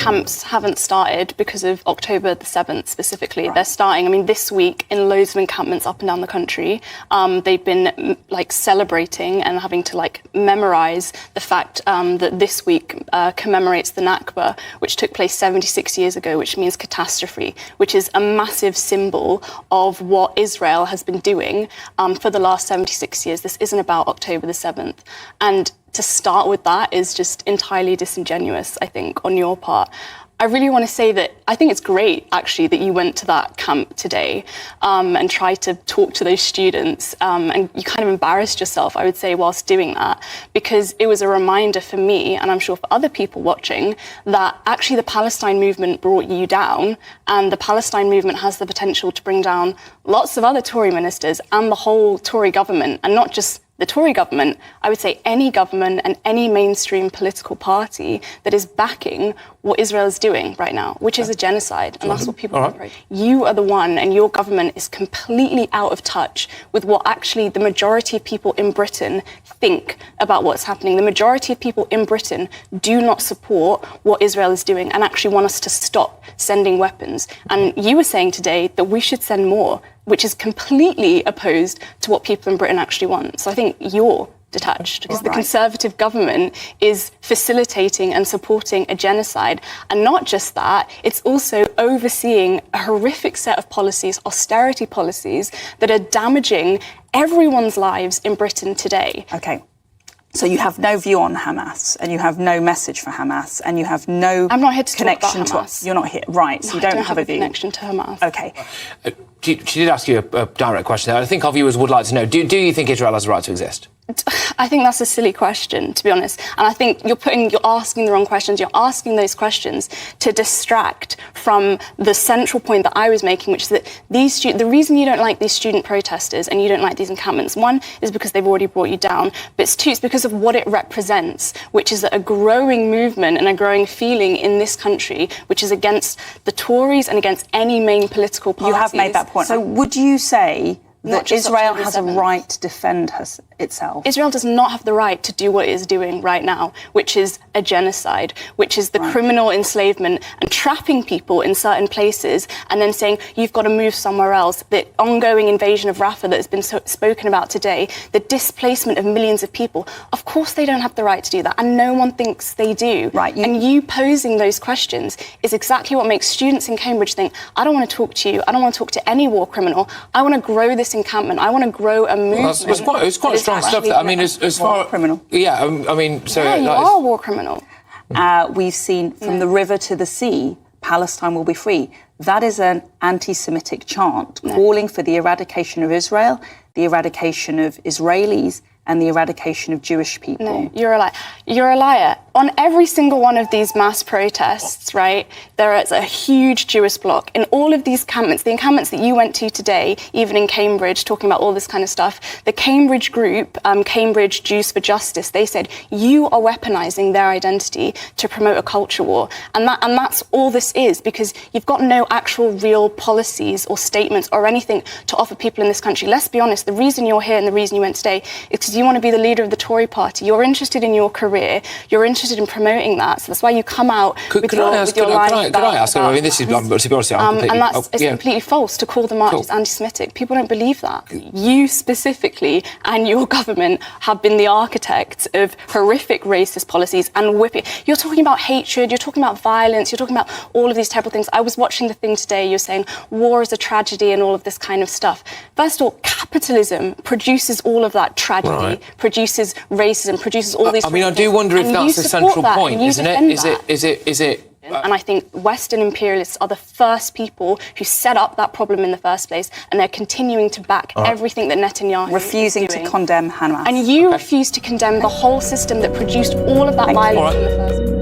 camps haven't started because of October the 7th specifically. Right. They're starting, this this week in loads of encampments up and down the country. They've been celebrating and having to memorize the fact that this week commemorates the Nakba, which took place 76 years ago, which means catastrophe, which is a massive symbol of what Israel has been doing for the last 76 years. This isn't about October the 7th. And to start with that is just entirely disingenuous, I think, on your part. I really want to say that I think it's great, actually, that you went to that camp today and tried to talk to those students. And you kind of embarrassed yourself, I would say, whilst doing that, because it was a reminder for me, and I'm sure for other people watching, that actually the Palestine movement brought you down, and the Palestine movement has the potential to bring down lots of other Tory ministers and the whole Tory government, and not just the Tory government, I would say any government and any mainstream political party that is backing what Israel is doing right now, which is a genocide. And that's what people think, right? You are the one, and your government is completely out of touch with what actually the majority of people in Britain think about what's happening. The majority of people in Britain do not support what Israel is doing and actually want us to stop sending weapons. And you were saying today that we should send more, which is completely opposed to what people in Britain actually want. So I think you're detached, because the Conservative government is facilitating and supporting a genocide. And not just that, it's also overseeing a horrific set of policies, austerity policies, that are damaging everyone's lives in Britain today. Okay. So you have no view on Hamas, and you have no message for Hamas, and you have no I'm not here to connection talk about Hamas. You're not here, right? So you don't have a view. Connection to Hamas. Okay. She did ask you a direct question there. I think our viewers would like to know, do you think Israel has a right to exist? I think that's a silly question, to be honest. And I think you're asking the wrong questions. You're asking those questions to distract from the central point that I was making, which is that the reason you don't like these student protesters and you don't like these encampments, one, is because they've already brought you down, but two, it's because of what it represents, which is a growing movement and a growing feeling in this country, which is against the Tories and against any main political parties. You have made that point. So would you say that Israel has a right to defend itself? Israel does not have the right to do what it is doing right now, which is a genocide, which is the criminal enslavement and trapping people in certain places and then saying, you've got to move somewhere else. The ongoing invasion of Rafah that has been spoken about today, the displacement of millions of people. Of course they don't have the right to do that, and no one thinks they do. Right. And you posing those questions is exactly what makes students in Cambridge think, I don't want to talk to you, I don't want to talk to any war criminal, I want to grow this encampment, I want to grow a movement. Well, it's quite strong stuff. As far criminal. Yeah, so yeah, you are a war criminal. We've seen from the river to the sea, Palestine will be free. That is an anti-Semitic chant calling for the eradication of Israel, the eradication of Israelis, and the eradication of Jewish people. No, you're a liar. You're a liar. On every single one of these mass protests, right, there is a huge Jewish bloc. In all of these encampments, the encampments that you went to today, even in Cambridge, talking about all this kind of stuff, the Cambridge group, Cambridge Jews for Justice, they said, you are weaponizing their identity to promote a culture war. And that's all this is, because you've got no actual real policies or statements or anything to offer people in this country. Let's be honest, the reason you're here and the reason you went today is because you want to be the leader of the Tory party. You're interested in your career. You're interested in promoting that. So that's why you come out with your line. Could I ask? I mean, this is, to be honest, and that's completely false to call the marches anti-Semitic. People don't believe that. You specifically and your government have been the architects of horrific racist policies and whipping. You're talking about hatred. You're talking about violence. You're talking about all of these terrible things. I was watching the thing today. You're saying war is a tragedy and all of this kind of stuff. First of all, capitalism produces all of that tragedy, produces racism, produces all these. I mean, I do wonder if that's the central point, isn't it? Is it? And I think Western imperialists are the first people who set up that problem in the first place, and they're continuing to back everything that Netanyahu refusing is doing. To condemn Hamas. And you refuse to condemn the whole system that produced all of that violence in the first place.